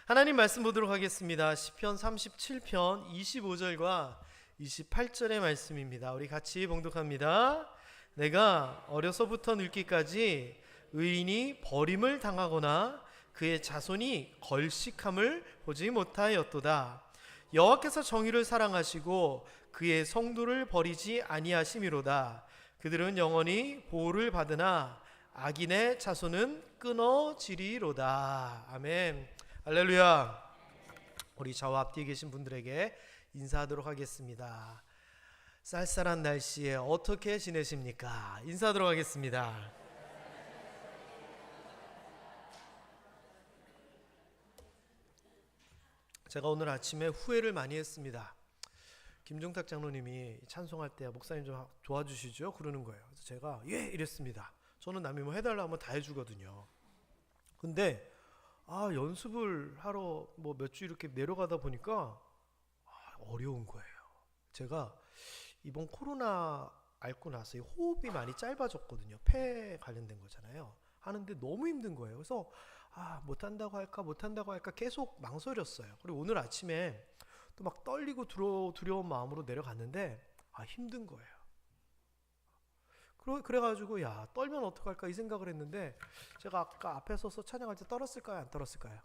하나님 말씀 보도록 하겠습니다. 시편 37편 25절과 28절의 말씀입니다. 우리 같이 봉독합니다. 내가 어려서부터 늙기까지 의인이 버림을 당하거나 그의 자손이 걸식함을 보지 못하였도다. 여호와께서 정의를 사랑하시고 그의 성도를 버리지 아니하심이로다. 그들은 영원히 보호를 받으나 악인의 자손은 끊어지리로다. 아멘. 할렐루야. 우리 저와 앞뒤에 계신 분들에게 인사하도록 하겠습니다. 쌀쌀한 날씨에 어떻게 지내십니까? 인사하도록 하겠습니다. 제가 오늘 아침에 후회를 많이 했습니다. 김종탁 장로님이 찬송할 때 목사님 좀 도와주시죠? 그러는 거예요. 그래서 제가 예 이랬습니다. 저는 남이 뭐 해달라 하면 다 해주거든요. 근데 연습을 하러 뭐 몇 주 이렇게 내려가다 보니까 어려운 거예요. 제가 이번 코로나 앓고 나서 이 호흡이 많이 짧아졌거든요. 폐 관련된 거잖아요. 하는데 너무 힘든 거예요. 그래서 못한다고 할까 계속 망설였어요. 그리고 오늘 아침에 또 막 떨리고 두려운 마음으로 내려갔는데 힘든 거예요. 그래가지고 떨면 어떡할까 이 생각을 했는데, 제가 아까 앞에 서서 찬양할 때 떨었을까요 안 떨었을까요?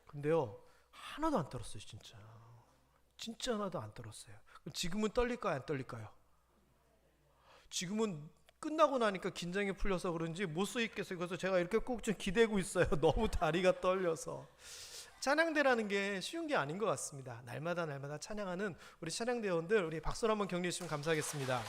근데요 하나도 안 떨었어요. 진짜 하나도 안 떨었어요. 지금은 떨릴까요 안 떨릴까요? 지금은 끝나고 나니까 긴장이 풀려서 그런지 못 서 있겠어요. 그래서 제가 이렇게 꼭 좀 기대고 있어요. 너무 다리가 떨려서. 찬양대라는 게 쉬운 게 아닌 것 같습니다. 날마다 찬양하는 우리 찬양대원들, 우리 박수로 한번 격려해 주시면 감사하겠습니다.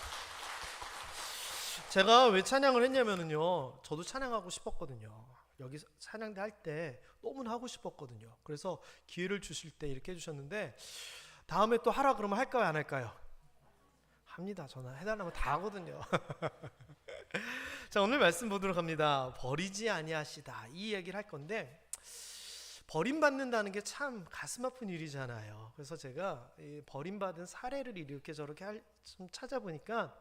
제가 왜 찬양을 했냐면요, 저도 찬양하고 싶었거든요. 여기 찬양대 할 때 너무나 하고 싶었거든요. 그래서 기회를 주실 때 이렇게 해주셨는데, 다음에 또 하라 그러면 할까요 안 할까요? 합니다. 저는 해달라면 다 하거든요. 자, 오늘 말씀 보도록 합니다. 버리지 아니하시다, 이 얘기를 할 건데, 버림받는다는 게 참 가슴 아픈 일이잖아요. 그래서 제가 이 버림받은 사례를 이렇게 저렇게 좀 찾아보니까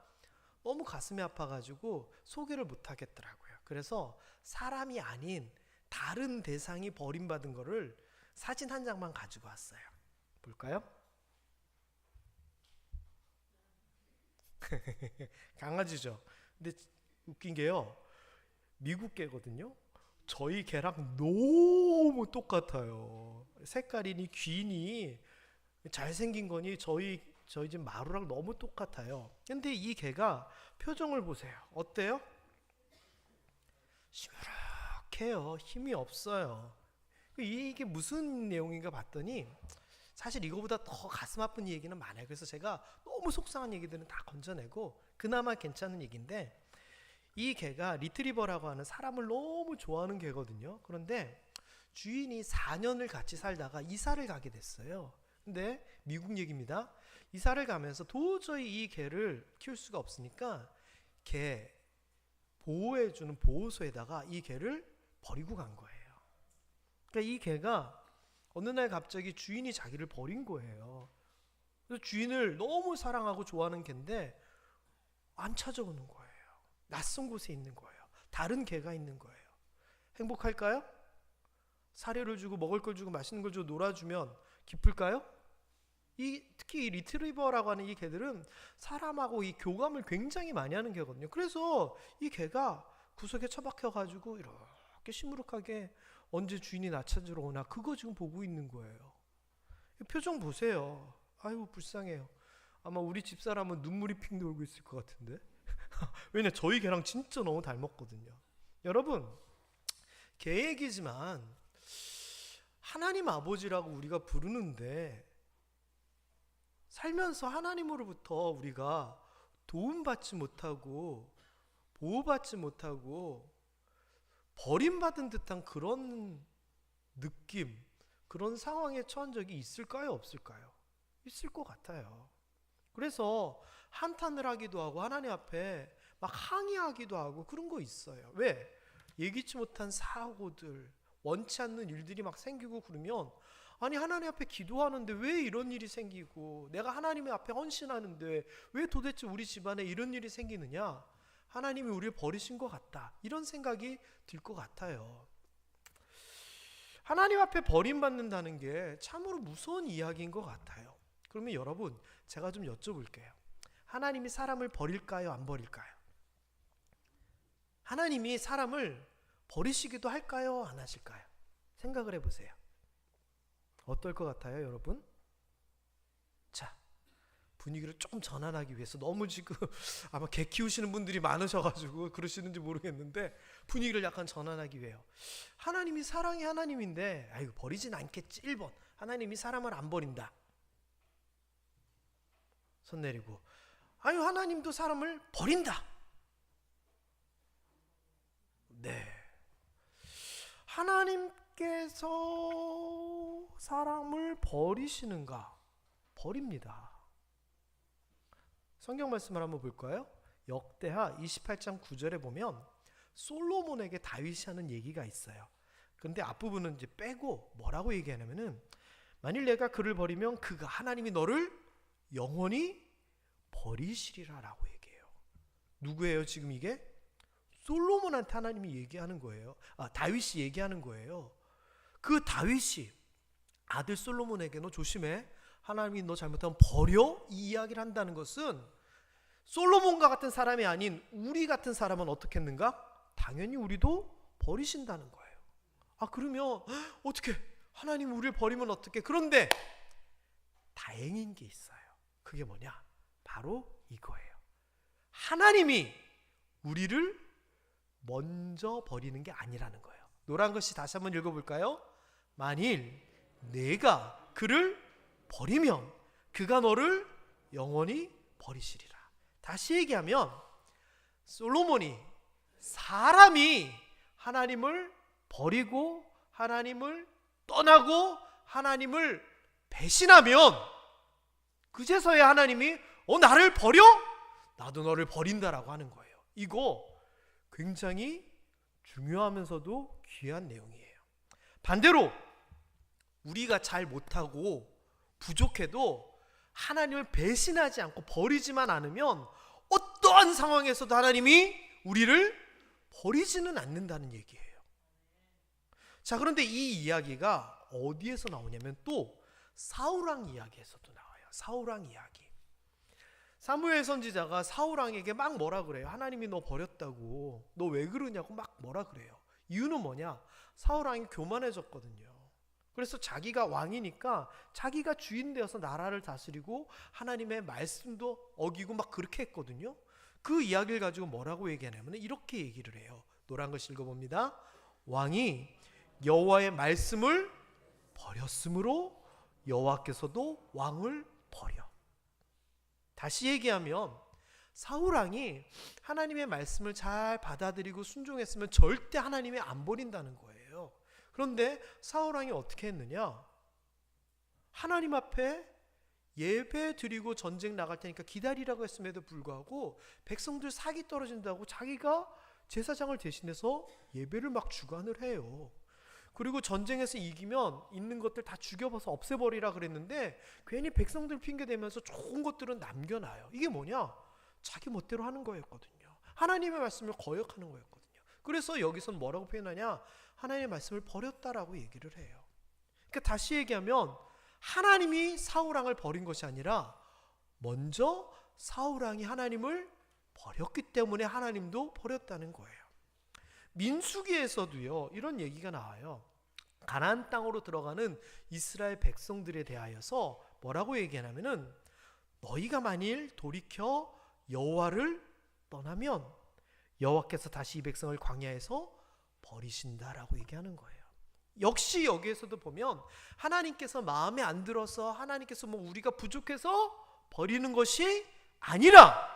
너무 가슴이 아파가지고 소개를 못 하겠더라고요. 그래서 사람이 아닌 다른 대상이 버림받은 거를 사진 한 장만 가지고 왔어요. 볼까요? 강아지죠. 근데 웃긴 게요, 미국 개거든요. 저희 개랑 너무 똑같아요. 색깔이니 귀니 잘생긴 거니 저희 집 마루랑 너무 똑같아요. 근데 이 개가 표정을 보세요. 어때요? 시무룩해요. 힘이 없어요. 이게 무슨 내용인가 봤더니 사실 이거보다 더 가슴 아픈 얘기는 많아요. 그래서 제가 너무 속상한 얘기들은 다 건져내고 그나마 괜찮은 얘기인데, 이 개가 리트리버라고 하는 사람을 너무 좋아하는 개거든요. 그런데 주인이 4년을 같이 살다가 이사를 가게 됐어요. 근데 미국 얘기입니다. 이사를 가면서 도저히 이 개를 키울 수가 없으니까 개 보호해주는 보호소에다가 이 개를 버리고 간 거예요. 그러니까 이 개가 어느 날 갑자기 주인이 자기를 버린 거예요. 그래서 주인을 너무 사랑하고 좋아하는 개인데 안 찾아오는 거예요. 낯선 곳에 있는 거예요. 다른 개가 있는 거예요. 행복할까요? 사료를 주고 먹을 걸 주고 맛있는 걸 주고 놀아주면 기쁠까요? 특히 이 리트리버라고 하는 이 개들은 사람하고 이 교감을 굉장히 많이 하는 개거든요. 그래서 이 개가 구석에 처박혀가지고 이렇게 시무룩하게 언제 주인이 나 찾으러 오나 그거 지금 보고 있는 거예요. 표정 보세요. 아이고 불쌍해요. 아마 우리 집사람은 눈물이 핑 돌고 있을 것 같은데. 왜냐, 저희 개랑 진짜 너무 닮았거든요. 여러분, 개 얘기지만 하나님 아버지라고 우리가 부르는데 살면서 하나님으로부터 우리가 도움받지 못하고 보호받지 못하고 버림받은 듯한 그런 느낌, 그런 상황에 처한 적이 있을까요 없을까요? 있을 것 같아요. 그래서 한탄을 하기도 하고 하나님 앞에 막 항의하기도 하고 그런 거 있어요. 왜? 예기치 못한 사고들, 원치 않는 일들이 막 생기고 그러면, 아니 하나님 앞에 기도하는데 왜 이런 일이 생기고, 내가 하나님 앞에 헌신하는데 왜 도대체 우리 집안에 이런 일이 생기느냐, 하나님이 우리를 버리신 것 같다, 이런 생각이 들 것 같아요. 하나님 앞에 버림받는다는 게 참으로 무서운 이야기인 것 같아요. 그러면 여러분, 제가 좀 여쭤볼게요. 하나님이 사람을 버릴까요? 안 버릴까요? 하나님이 사람을 버리시기도 할까요? 안 하실까요? 생각을 해보세요. 어떨 것 같아요, 여러분? 자, 분위기를 조금 전환하기 위해서 너무 지금 아마 개 키우시는 분들이 많으셔가지고 그러시는지 모르겠는데 분위기를 약간 전환하기 위해요. 하나님이 사랑의 하나님인데 아이고 버리진 않겠지. 1번, 하나님이 사람을 안 버린다. 손 내리고, 아유 하나님도 사람을 버린다. 네, 하나님께서 사람을 버리시는가? 버립니다. 성경 말씀을 한번 볼까요? 역대하 28장 9절에 보면 솔로몬에게 다윗이 하는 얘기가 있어요. 근데 앞부분은 이제 빼고 뭐라고 얘기하냐면은, 만일 내가 그를 버리면 그가, 하나님이 너를 영원히 버리시리라 라고 얘기해요. 누구예요 지금 이게? 솔로몬한테 하나님이 얘기하는 거예요. 다윗이 얘기하는 거예요. 그 다윗이 아들 솔로몬에게 너 조심해, 하나님이 너 잘못하면 버려, 이 이야기를 한다는 것은 솔로몬과 같은 사람이 아닌 우리 같은 사람은 어떻게 했는가? 당연히 우리도 버리신다는 거예요. 그러면 어떻게 하나님 우리를 버리면 어떻게? 그런데 다행인 게 있어요. 그게 뭐냐? 바로 이거예요. 하나님이 우리를 먼저 버리는 게 아니라는 거예요. 노란 글씨 다시 한번 읽어볼까요? 만일 내가 그를 버리면 그가 너를 영원히 버리시리라. 다시 얘기하면 솔로몬이, 사람이 하나님을 버리고 하나님을 떠나고 하나님을 배신하면 그제서야 하나님이 나를 버려? 나도 너를 버린다라고 하는 거예요. 이거 굉장히 중요하면서도 귀한 내용이에요. 반대로 우리가 잘 못하고 부족해도 하나님을 배신하지 않고 버리지만 않으면 어떠한 상황에서도 하나님이 우리를 버리지는 않는다는 얘기예요. 자, 그런데 이 이야기가 어디에서 나오냐면 또 사울왕 이야기에서도 나와요. 사울왕 이야기. 사무엘 선지자가 사울왕에게 막 뭐라 그래요? 하나님이 너 버렸다고, 너 왜 그러냐고 막 뭐라 그래요. 이유는 뭐냐? 사울왕이 교만해졌거든요. 그래서 자기가 왕이니까 자기가 주인 되어서 나라를 다스리고 하나님의 말씀도 어기고 막 그렇게 했거든요. 그 이야기를 가지고 뭐라고 얘기하냐면 이렇게 얘기를 해요. 노란 글 읽어봅니다. 왕이 여호와의 말씀을 버렸으므로 여호와께서도 왕을 버려. 다시 얘기하면 사울왕이 하나님의 말씀을 잘 받아들이고 순종했으면 절대 하나님이 안 버린다는 거예요. 그런데 사울왕이 어떻게 했느냐? 하나님 앞에 예배 드리고 전쟁 나갈 테니까 기다리라고 했음에도 불구하고 백성들 사기 떨어진다고 자기가 제사장을 대신해서 예배를 막 주관을 해요. 그리고 전쟁에서 이기면 있는 것들 다 죽여버서 없애버리라 그랬는데 괜히 백성들 핑계대면서 좋은 것들은 남겨놔요. 이게 뭐냐? 자기 멋대로 하는 거였거든요. 하나님의 말씀을 거역하는 거였거든요. 그래서 여기서는 뭐라고 표현하냐? 하나님의 말씀을 버렸다라고 얘기를 해요. 그러니까 다시 얘기하면 하나님이 사울왕을 버린 것이 아니라 먼저 사울왕이 하나님을 버렸기 때문에 하나님도 버렸다는 거예요. 민수기에서도요 이런 얘기가 나와요. 가나안 땅으로 들어가는 이스라엘 백성들에 대하여서 뭐라고 얘기하냐면은, 너희가 만일 돌이켜 여호와를 떠나면 여호와께서 다시 이 백성을 광야에서 버리신다라고 얘기하는 거예요. 역시 여기에서도 보면 하나님께서 마음에 안 들어서, 하나님께서 우리가 부족해서 버리는 것이 아니라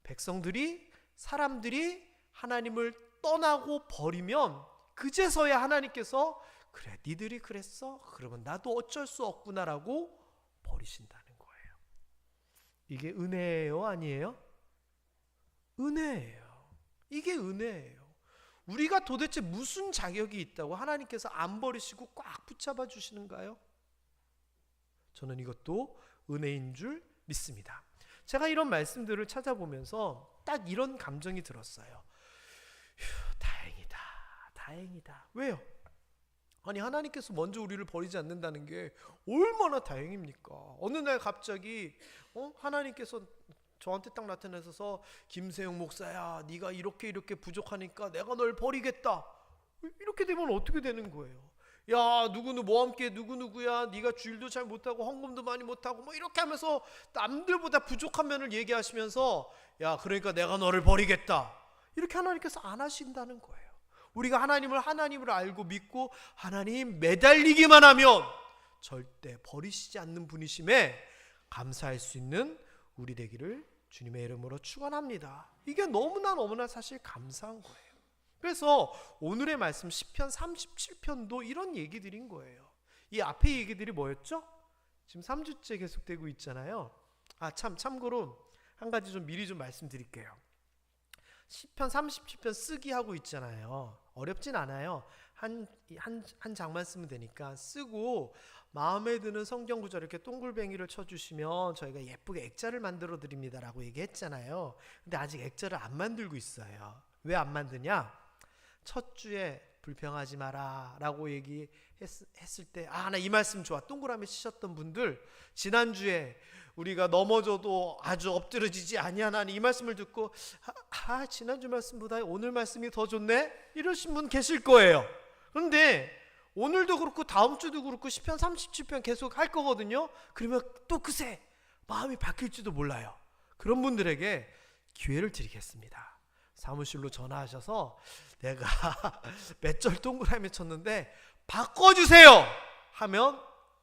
백성들이, 사람들이 하나님을 떠나고 버리면 그제서야 하나님께서 그래 니들이 그랬어? 그러면 나도 어쩔 수 없구나라고 버리신다는 거예요. 이게 은혜예요? 아니에요? 은혜예요. 이게 은혜예요. 우리가 도대체 무슨 자격이 있다고 하나님께서 안 버리시고 꽉 붙잡아 주시는가요? 저는 이것도 은혜인 줄 믿습니다. 제가 이런 말씀들을 찾아보면서 딱 이런 감정이 들었어요. 다행이다. 왜요? 아니 하나님께서 먼저 우리를 버리지 않는다는 게 얼마나 다행입니까? 어느 날 갑자기 하나님께서 저한테 딱 나타나셔서 김세용 목사야, 네가 이렇게 부족하니까 내가 널 버리겠다. 이렇게 되면 어떻게 되는 거예요? 야, 누구누구 뭐 함께 누구누구야, 네가 주일도 잘 못하고 헌금도 많이 못하고 뭐 이렇게 하면서 남들보다 부족한 면을 얘기하시면서 야, 그러니까 내가 너를 버리겠다. 이렇게 하나님께서 안 하신다는 거예요. 우리가 하나님을 알고 믿고 하나님 매달리기만 하면 절대 버리시지 않는 분이심에 감사할 수 있는 우리 되기를 주님의 이름으로 축원합니다. 이게 너무나 사실 감사한 거예요. 그래서 오늘의 말씀 시편 37편도 이런 얘기들인 거예요. 이 앞에 얘기들이 뭐였죠? 지금 3주째 계속되고 있잖아요. 참고로 한 가지 좀 미리 좀 말씀드릴게요. 시편 37편 쓰기 하고 있잖아요. 어렵진 않아요. 한 장만 쓰면 되니까 쓰고 마음에 드는 성경 구절 이렇게 동글뱅이를 쳐주시면 저희가 예쁘게 액자를 만들어 드립니다라고 얘기했잖아요. 근데 아직 액자를 안 만들고 있어요. 왜 안 만드냐? 첫 주에 불평하지 마라 라고 얘기했을 때 나 이 말씀 좋아. 동그라미 치셨던 분들, 지난주에 우리가 넘어져도 아주 엎드러지지 아니하나니 이 말씀을 듣고 지난주 말씀보다 오늘 말씀이 더 좋네? 이러신 분 계실 거예요. 그런데 오늘도 그렇고 다음 주도 그렇고 시편 37편 계속 할 거거든요. 그러면 또 그새 마음이 바뀔지도 몰라요. 그런 분들에게 기회를 드리겠습니다. 사무실로 전화하셔서 내가 몇 절 동그라미 쳤는데 바꿔주세요 하면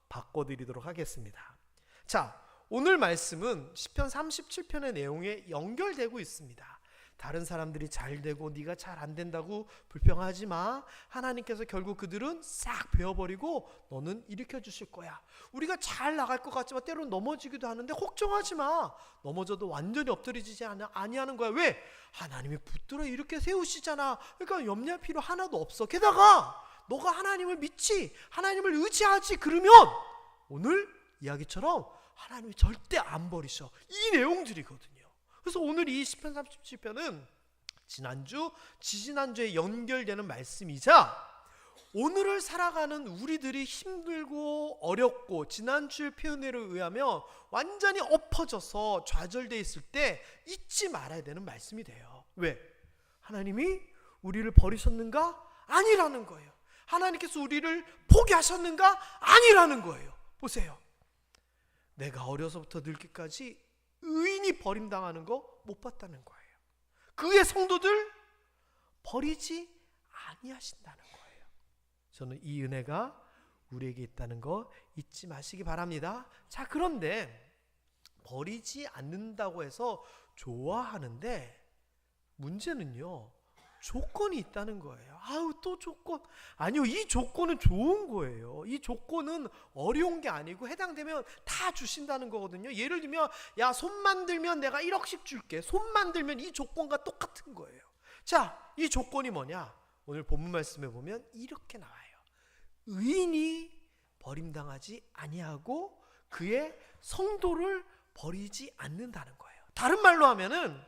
바꿔드리도록 하겠습니다. 자, 오늘 말씀은 시편 37편의 내용에 연결되고 있습니다. 다른 사람들이 잘 되고 네가 잘 안 된다고 불평하지 마. 하나님께서 결국 그들은 싹 베어버리고 너는 일으켜 주실 거야. 우리가 잘 나갈 것 같지만 때로는 넘어지기도 하는데 걱정하지 마. 넘어져도 완전히 엎드리지 아니하는 거야. 왜? 하나님이 붙들어 이렇게 세우시잖아. 그러니까 염려할 필요 하나도 없어. 게다가 너가 하나님을 믿지, 하나님을 의지하지, 그러면 오늘 이야기처럼 하나님이 절대 안 버리셔. 이 내용들이거든요. 그래서 오늘 이 시편 37편은 지난주, 지지난주에 연결되는 말씀이자 오늘을 살아가는 우리들이 힘들고 어렵고 지난주의 표현에 의하면 완전히 엎어져서 좌절되어 있을 때 잊지 말아야 되는 말씀이 돼요. 왜? 하나님이 우리를 버리셨는가? 아니라는 거예요. 하나님께서 우리를 포기하셨는가? 아니라는 거예요. 보세요. 내가 어려서부터 늙기까지 의인이 버림당하는 거 못 봤다는 거예요. 그의 성도들 버리지 아니하신다는 거예요. 저는 이 은혜가 우리에게 있다는 거 잊지 마시기 바랍니다. 자, 그런데 버리지 않는다고 해서 좋아하는데 문제는요, 조건이 있다는 거예요. 또 조건. 아니요, 이 조건은 좋은 거예요. 이 조건은 어려운 게 아니고 해당되면 다 주신다는 거거든요. 예를 들면 야, 손만 들면 내가 1억씩 줄게. 손만 들면 이 조건과 똑같은 거예요. 자, 이 조건이 뭐냐? 오늘 본문 말씀에 보면 이렇게 나와요. 의인이 버림당하지 아니하고 그의 성도를 버리지 않는다는 거예요. 다른 말로 하면은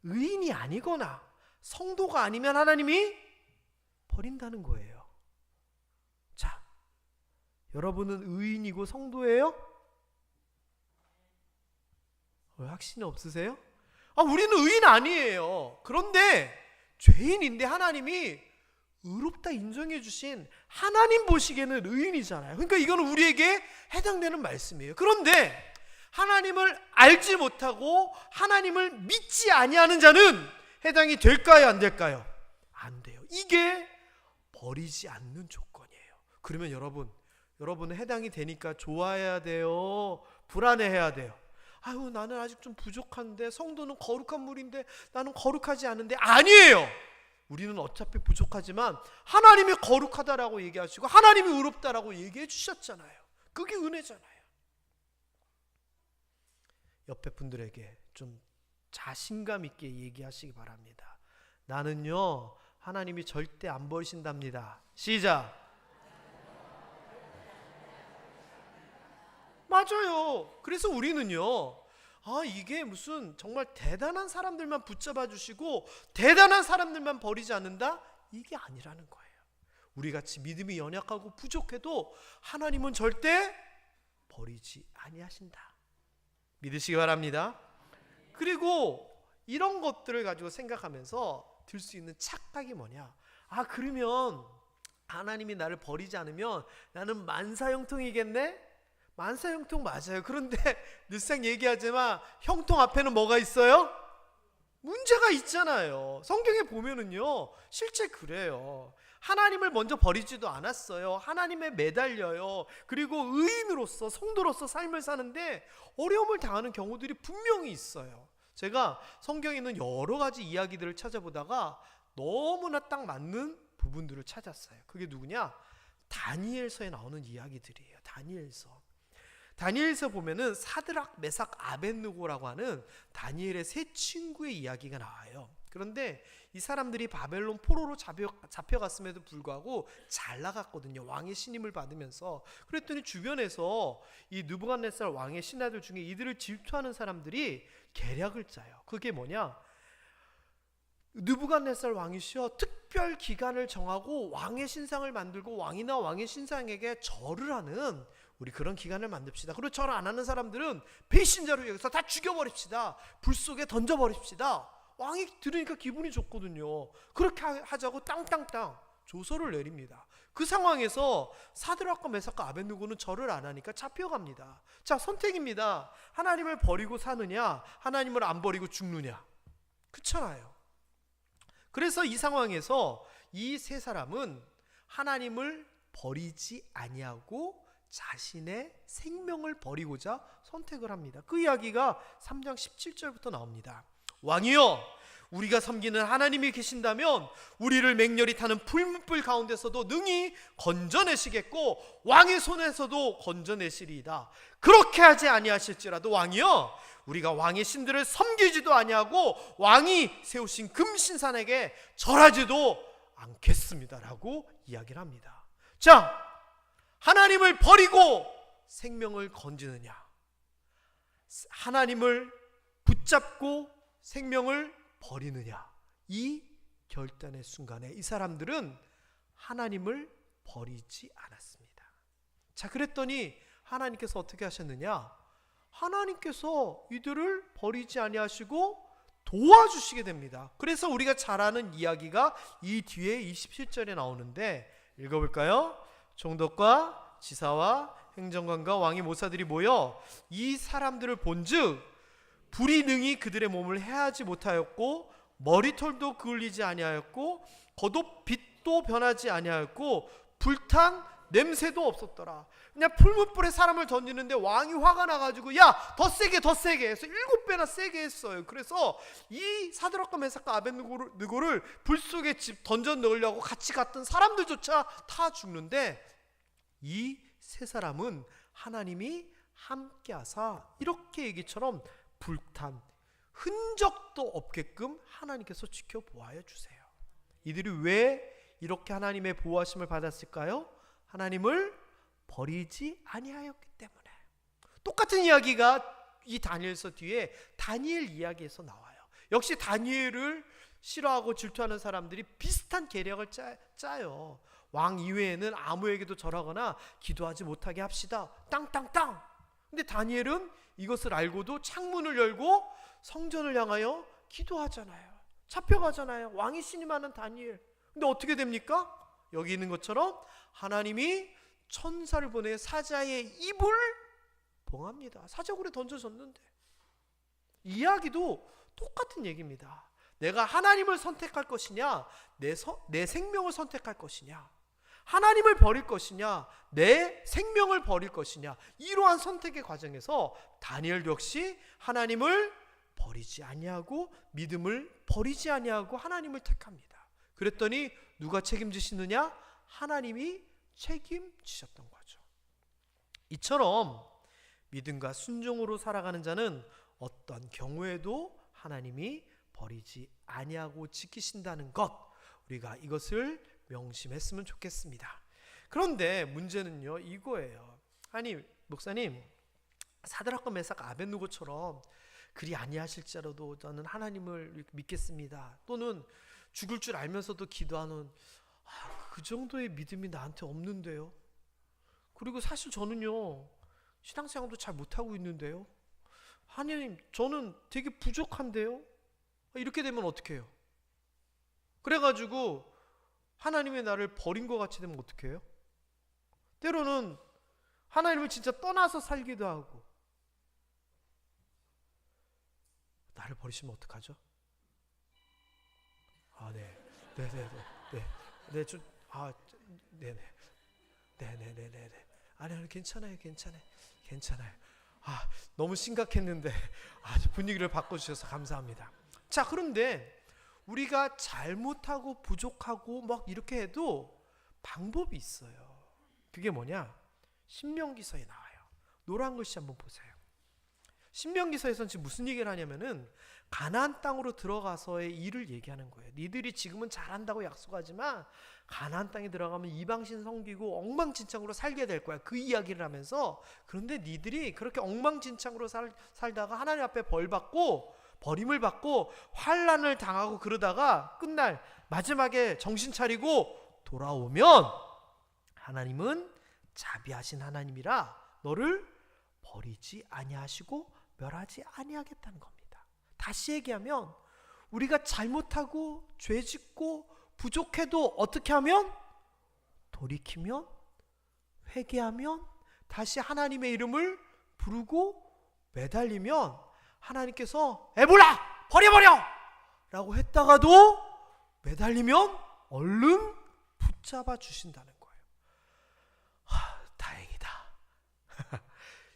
의인이 아니거나 성도가 아니면 하나님이 버린다는 거예요. 자, 여러분은 의인이고 성도예요? 확신이 없으세요? 우리는 의인 아니에요. 그런데 죄인인데 하나님이 의롭다 인정해 주신 하나님 보시기에는 의인이잖아요. 그러니까 이거는 우리에게 해당되는 말씀이에요. 그런데 하나님을 알지 못하고 하나님을 믿지 아니하는 자는 해당이 될까요? 안 될까요? 안 돼요. 이게 버리지 않는 조건이에요. 그러면 여러분은 해당이 되니까 좋아해야 돼요? 불안해해야 돼요? 나는 아직 좀 부족한데, 성도는 거룩한 물인데 나는 거룩하지 않은데. 아니에요. 우리는 어차피 부족하지만 하나님이 거룩하다라고 얘기하시고 하나님이 의롭다라고 얘기해 주셨잖아요. 그게 은혜잖아요. 옆에 분들에게 좀 자신감 있게 얘기하시기 바랍니다. 나는요, 하나님이 절대 안 버리신답니다. 시작. 맞아요. 그래서 우리는요, 이게 무슨 정말 대단한 사람들만 붙잡아 주시고 대단한 사람들만 버리지 않는다? 이게 아니라는 거예요. 우리같이 믿음이 연약하고 부족해도 하나님은 절대 버리지 아니하신다. 믿으시기 바랍니다. 그리고 이런 것들을 가지고 생각하면서 들 수 있는 착각이 뭐냐? 그러면 하나님이 나를 버리지 않으면 나는 만사형통이겠네? 만사형통 맞아요. 그런데 늘상 얘기하지만 형통 앞에는 뭐가 있어요? 문제가 있잖아요. 성경에 보면은요, 실제 그래요. 하나님을 먼저 버리지도 않았어요. 하나님에 매달려요. 그리고 의인으로서, 성도로서 삶을 사는데 어려움을 당하는 경우들이 분명히 있어요. 제가 성경에 있는 여러 가지 이야기들을 찾아보다가 너무나 딱 맞는 부분들을 찾았어요. 그게 누구냐? 다니엘서에 나오는 이야기들이에요. 다니엘서 보면은 사드락, 메삭, 아벳느고라고 하는 다니엘의 세 친구의 이야기가 나와요. 그런데 이 사람들이 바벨론 포로로 잡혀갔음에도 불구하고 잘 나갔거든요. 왕의 신임을 받으면서. 그랬더니 주변에서 이 느부갓네살 왕의 신하들 중에 이들을 질투하는 사람들이 계략을 짜요. 그게 뭐냐? 느부갓네살 왕이시여, 특별 기간을 정하고 왕의 신상을 만들고 왕이나 왕의 신상에게 절을 하는 우리 그런 기간을 만듭시다. 그리고 절 안 하는 사람들은 배신자로 여기서 다 죽여버립시다. 불 속에 던져버립시다. 왕이 들으니까 기분이 좋거든요. 그렇게 하자고 땅땅땅 조서를 내립니다. 그 상황에서 사드락과 메삭과 아벳느고는 절을 안 하니까 잡혀갑니다. 자, 선택입니다. 하나님을 버리고 사느냐, 하나님을 안 버리고 죽느냐. 그렇잖아요. 그래서 이 상황에서 이 세 사람은 하나님을 버리지 아니하고 자신의 생명을 버리고자 선택을 합니다. 그 이야기가 3장 17절부터 나옵니다. 왕이여, 우리가 섬기는 하나님이 계신다면 우리를 맹렬히 타는 풀무불 가운데서도 능히 건져내시겠고 왕의 손에서도 건져내시리이다. 그렇게 하지 아니하실지라도 왕이여, 우리가 왕의 신들을 섬기지도 아니하고 왕이 세우신 금신산에게 절하지도 않겠습니다 라고 이야기를 합니다. 자, 하나님을 버리고 생명을 건지느냐, 하나님을 붙잡고 생명을 버리느냐, 이 결단의 순간에 이 사람들은 하나님을 버리지 않았습니다. 자, 그랬더니 하나님께서 어떻게 하셨느냐? 하나님께서 이들을 버리지 아니하시고 도와주시게 됩니다. 그래서 우리가 잘 아는 이야기가 이 뒤에 27절에 나오는데 읽어볼까요? 총독과 지사와 행정관과 왕의 모사들이 모여 이 사람들을 본즉 불이 능히 그들의 몸을 해하지 못하였고 머리털도 그을리지 아니하였고 겉옷 빛도 변하지 아니하였고 불탄 냄새도 없었더라. 그냥 풀무불에 사람을 던지는데 왕이 화가 나가지고 야, 더 세게 해서 7배나 세게 했어요. 그래서 이 사드락과 메삭과 아벳느고를 불 속에 던져 넣으려고 같이 갔던 사람들조차 다 죽는데 이 세 사람은 하나님이 함께하사 이렇게 얘기처럼 불탄 흔적도 없게끔 하나님께서 지켜보아야 주세요. 이들이 왜 이렇게 하나님의 보호하심을 받았을까요? 하나님을 버리지 아니하였기 때문에. 똑같은 이야기가 이 다니엘서 뒤에 다니엘 이야기에서 나와요. 역시 다니엘을 싫어하고 질투하는 사람들이 비슷한 계략을 짜요. 왕 이외에는 아무에게도 절하거나 기도하지 못하게 합시다. 땅땅땅. 근데 다니엘은 이것을 알고도 창문을 열고 성전을 향하여 기도하잖아요. 잡혀가잖아요. 왕이 신임하는 다니엘. 근데 어떻게 됩니까? 여기 있는 것처럼 하나님이 천사를 보내 사자의 입을 봉합니다. 사자굴에 던져졌는데. 이야기도 똑같은 얘기입니다. 내가 하나님을 선택할 것이냐, 내 생명을 선택할 것이냐, 하나님을 버릴 것이냐, 내 생명을 버릴 것이냐, 이러한 선택의 과정에서 다니엘도 역시 하나님을 버리지 아니하고 믿음을 버리지 아니하고 하나님을 택합니다. 그랬더니 누가 책임지시느냐? 하나님이 책임지셨던 거죠. 이처럼 믿음과 순종으로 살아가는 자는 어떤 경우에도 하나님이 버리지 아니하고 지키신다는 것, 우리가 이것을 명심했으면 좋겠습니다. 그런데 문제는요, 이거예요. 아니, 목사님, 사드락과 메삭 아벳느고처럼 그리 아니하실지라도 저는 하나님을 믿겠습니다, 또는 죽을 줄 알면서도 기도하는 그 정도의 믿음이 나한테 없는데요. 그리고 사실 저는요, 신앙생활도 잘 못하고 있는데요. 하나님, 저는 되게 부족한데요. 이렇게 되면 어떻게 해요? 그래가지고 하나님의 나를 버린 것 같이 되면 어떻게 해요? 때로는 하나님을 진짜 떠나서 살기도 하고. 나를 버리시면 어떡하죠? 네네네네. 아니, 괜찮아요. 너무 심각했는데 분위기를 바꿔주셔서 감사합니다. 자, 그런데 우리가 잘못하고 부족하고 막 이렇게 해도 방법이 있어요. 그게 뭐냐? 신명기서에 나와요. 노란 글씨 한번 보세요. 신명기서에서는 지금 무슨 얘기를 하냐면은 가나안 땅으로 들어가서의 일을 얘기하는 거예요. 니들이 지금은 잘한다고 약속하지만 가나안 땅에 들어가면 이방신 섬기고 엉망진창으로 살게 될 거야. 그 이야기를 하면서, 그런데 니들이 그렇게 엉망진창으로 살다가 하나님 앞에 벌받고 버림을 받고 환난을 당하고 그러다가 끝날 마지막에 정신 차리고 돌아오면 하나님은 자비하신 하나님이라 너를 버리지 아니하시고 멸하지 아니하겠다는 겁니다. 다시 얘기하면 우리가 잘못하고 죄짓고 부족해도 어떻게 하면? 돌이키면, 회개하면, 다시 하나님의 이름을 부르고 매달리면 하나님께서 에볼라! 버려버려! 라고 했다가도 매달리면 얼른 붙잡아 주신다는 거예요. 다행이다.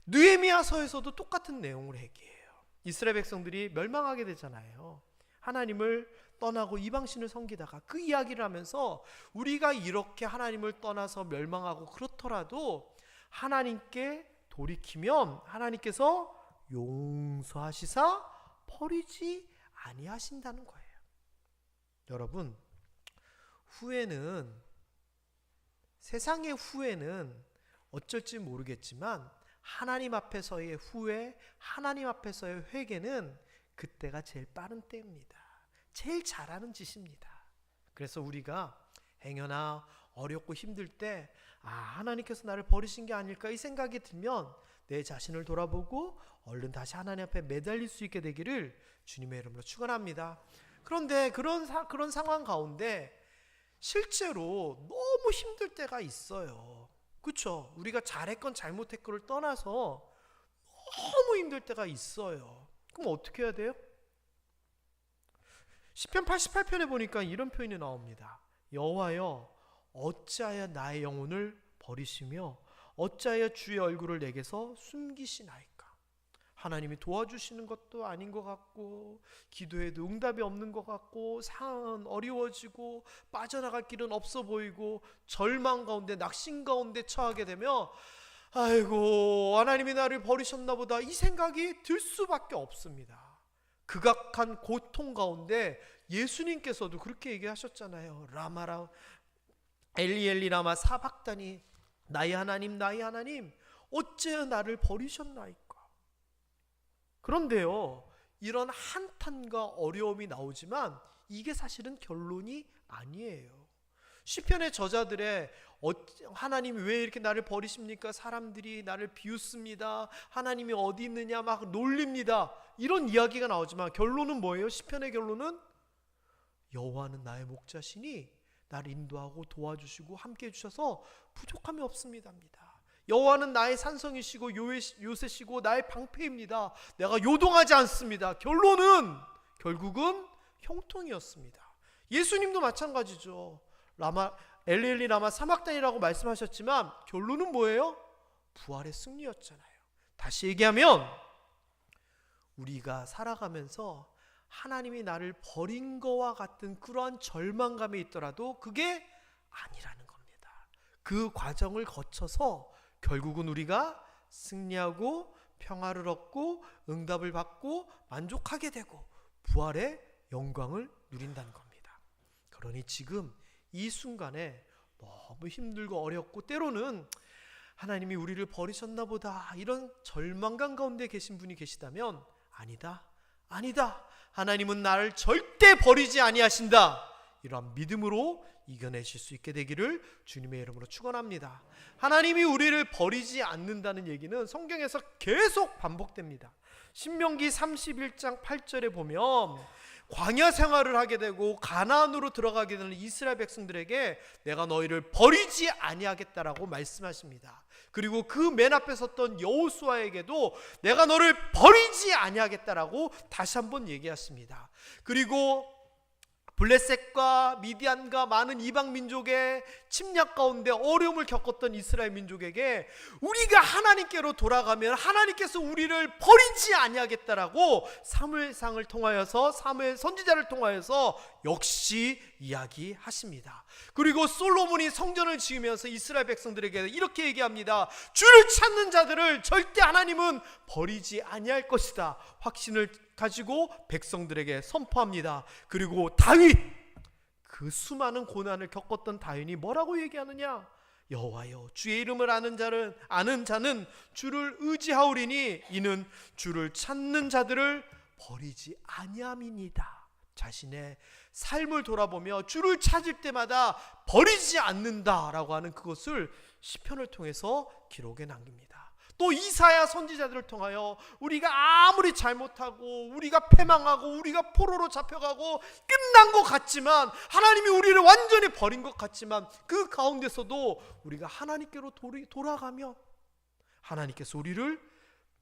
느헤미야서에서도 똑같은 내용을 얘기해요. 이스라엘 백성들이 멸망하게 되잖아요. 하나님을 떠나고 이방신을 섬기다가 그 이야기를 하면서 우리가 이렇게 하나님을 떠나서 멸망하고 그렇더라도 하나님께 돌이키면 하나님께서 용서하시사 버리지 아니하신다는 거예요. 여러분, 후회는, 세상의 후회는 어쩔지 모르겠지만 하나님 앞에서의 후회, 하나님 앞에서의 회개는 그때가 제일 빠른 때입니다. 제일 잘하는 짓입니다. 그래서 우리가 행여나 어렵고 힘들 때 하나님께서 나를 버리신 게 아닐까 이 생각이 들면 내 자신을 돌아보고 얼른 다시 하나님 앞에 매달릴 수 있게 되기를 주님의 이름으로 축원합니다. 그런데 그런 상황 가운데 실제로 너무 힘들 때가 있어요. 그렇죠? 우리가 잘했건 잘못했건을 떠나서 너무 힘들 때가 있어요. 그럼 어떻게 해야 돼요? 시편 88편에 보니까 이런 표현이 나옵니다. 여호와여, 어찌하여 나의 영혼을 버리시며 어찌하여 주의 얼굴을 내게서 숨기시나이까. 하나님이 도와주시는 것도 아닌 것 같고 기도해도 응답이 없는 것 같고 상황은 어려워지고 빠져나갈 길은 없어 보이고 절망 가운데 낙심 가운데 처하게 되면 아이고 하나님이 나를 버리셨나 보다 이 생각이 들 수밖에 없습니다. 극악한 고통 가운데 예수님께서도 그렇게 얘기하셨잖아요. 라마라 엘리 라마 사박다니, 나의 하나님 어째 나를 버리셨나이까. 그런데요, 이런 한탄과 어려움이 나오지만 이게 사실은 결론이 아니에요. 시편의 저자들의 하나님이 왜 이렇게 나를 버리십니까? 사람들이 나를 비웃습니다. 하나님이 어디 있느냐 막 놀립니다. 이런 이야기가 나오지만 결론은 뭐예요? 시편의 결론은 여호와는 나의 목자시니 나를 인도하고 도와주시고 함께 해주셔서 부족함이 없습니다입니다. 여호와는 나의 산성이시고 요새시고 나의 방패입니다. 내가 요동하지 않습니다. 결국은 형통이었습니다. 예수님도 마찬가지죠. 엘리 라마 사막단이라고 말씀하셨지만 결론은 뭐예요? 부활의 승리였잖아요. 다시 얘기하면 우리가 살아가면서 하나님이 나를 버린 거와 같은 그러한 절망감이 있더라도 그게 아니라는 겁니다. 그 과정을 거쳐서 결국은 우리가 승리하고 평화를 얻고 응답을 받고 만족하게 되고 부활의 영광을 누린다는 겁니다. 그러니 지금 이 순간에 너무 힘들고 어렵고 때로는 하나님이 우리를 버리셨나 보다 이런 절망감 가운데 계신 분이 계시다면 아니다 하나님은 나를 절대 버리지 아니하신다. 이러한 믿음으로 이겨내실 수 있게 되기를 주님의 이름으로 축원합니다. 하나님이 우리를 버리지 않는다는 얘기는 성경에서 계속 반복됩니다. 신명기 31장 8절에 보면 광야 생활을 하게 되고 가나안으로 들어가게 되는 이스라엘 백성들에게 내가 너희를 버리지 아니하겠다라고 말씀하십니다. 그리고 그 맨 앞에 섰던 여호수아에게도 내가 너를 버리지 아니하겠다라고 다시 한번 얘기하십니다. 그리고 블레셋과 미디안과 많은 이방 민족의 침략 가운데 어려움을 겪었던 이스라엘 민족에게 우리가 하나님께로 돌아가면 하나님께서 우리를 버리지 아니하겠다라고 사무엘상을 통하여서 사무엘 선지자를 통하여서 역시 이야기하십니다. 그리고 솔로몬이 성전을 지으면서 이스라엘 백성들에게 이렇게 얘기합니다. 주를 찾는 자들을 절대 하나님은 버리지 아니할 것이다 확신을 가지고 백성들에게 선포합니다. 그리고 다윗, 그 수많은 고난을 겪었던 다윗이 뭐라고 얘기하느냐? 여호와여, 주의 이름을 아는 자는 주를 의지하오리니 이는 주를 찾는 자들을 버리지 아니함이니이다. 자신의 삶을 돌아보며 주를 찾을 때마다 버리지 않는다라고 하는 그것을 시편을 통해서 기록에 남깁니다. 또 이사야 선지자들을 통하여 우리가 아무리 잘못하고 우리가 패망하고 우리가 포로로 잡혀가고 끝난 것 같지만 하나님이 우리를 완전히 버린 것 같지만 그 가운데서도 우리가 하나님께로 돌아가면 하나님께서 우리를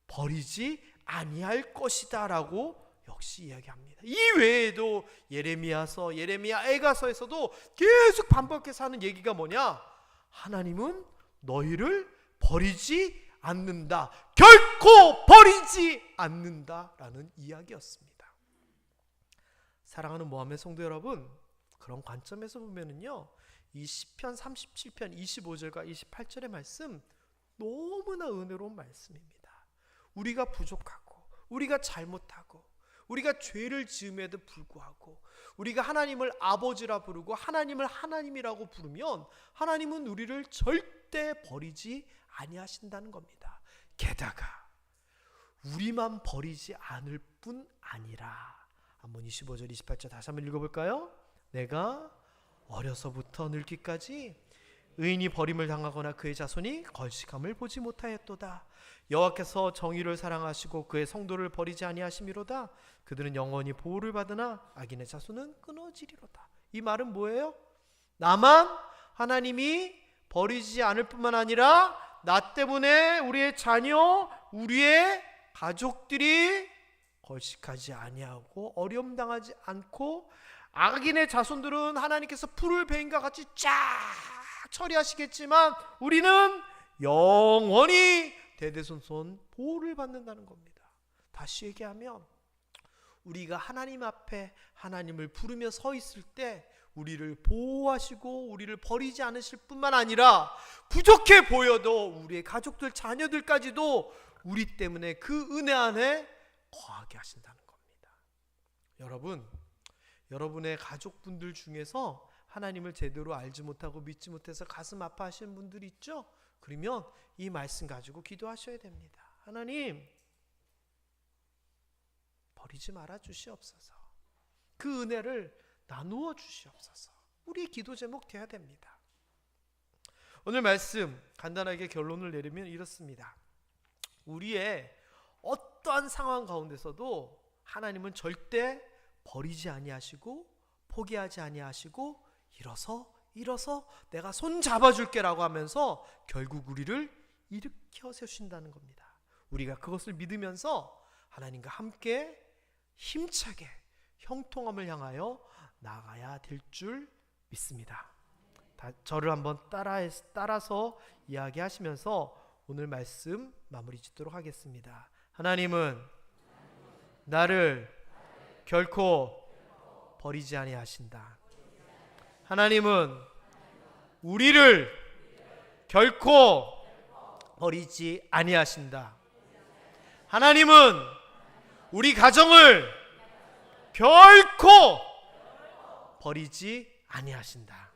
버리지 아니할 것이다 라고 역시 이야기합니다. 이 외에도 예레미야서, 예레미야 애가서에서도 계속 반복해서 하는 얘기가 뭐냐? 하나님은 너희를 버리지 않는다. 결코 버리지 않는다라는 이야기였습니다. 사랑하는 모함의 성도 여러분, 그런 관점에서 보면은요, 이 시편 37편 25절과 28절의 말씀 너무나 은혜로운 말씀입니다. 우리가 부족하고 우리가 잘못하고 우리가 죄를 지음에도 불구하고 우리가 하나님을 아버지라 부르고 하나님을 하나님이라고 부르면 하나님은 우리를 절대 버리지 아니하신다는 겁니다. 게다가 우리만 버리지 않을 뿐 아니라, 한번 25절 28절 다시 한번 읽어볼까요? 내가 어려서부터 늙기까지 의인이 버림을 당하거나 그의 자손이 걸식함을 보지 못하였도다. 여호와께서 정의를 사랑하시고 그의 성도를 버리지 아니하심이로다. 그들은 영원히 보호를 받으나 악인의 자손은 끊어지리로다. 이 말은 뭐예요? 나만 하나님이 버리지 않을 뿐만 아니라 나 때문에 우리의 자녀, 우리의 가족들이 걸식하지 아니하고 어려움 당하지 않고 악인의 자손들은 하나님께서 풀을 베인과 같이 쫙 처리하시겠지만 우리는 영원히 대대손손 보호를 받는다는 겁니다. 다시 얘기하면 우리가 하나님 앞에 하나님을 부르며 서 있을 때 우리를 보호하시고 우리를 버리지 않으실 뿐만 아니라 부족해 보여도 우리의 가족들, 자녀들까지도 우리 때문에 그 은혜 안에 거하게 하신다는 겁니다. 여러분, 여러분의 가족분들 중에서 하나님을 제대로 알지 못하고 믿지 못해서 가슴 아파하시는 분들이 있죠? 그러면 이 말씀 가지고 기도하셔야 됩니다. 하나님, 버리지 말아 주시옵소서. 그 은혜를 나누어 주시옵소서. 우리 기도 제목 돼야 됩니다. 오늘 말씀 간단하게 결론을 내리면 이렇습니다. 우리의 어떠한 상황 가운데서도 하나님은 절대 버리지 아니하시고 포기하지 아니하시고 일어서 내가 손 잡아줄게라고 하면서 결국 우리를 일으켜 세우신다는 겁니다. 우리가 그것을 믿으면서 하나님과 함께 힘차게 형통함을 향하여 나가야 될 줄 믿습니다. 저를 한번 따라서 이야기하시면서 오늘 말씀 마무리 짓도록 하겠습니다. 하나님은 나를 결코 버리지 아니하신다. 하나님은 우리를 결코 버리지 아니하신다. 하나님은 우리 가정을 결코 버리지 아니하신다.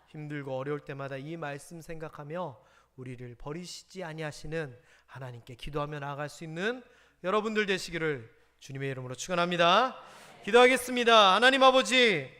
힘들고 어려울 때마다 이 말씀 생각하며 우리를 버리시지 아니하시는 하나님께 기도하며 나아갈 수 있는 여러분들 되시기를 주님의 이름으로 축원합니다. 기도하겠습니다. 하나님 아버지,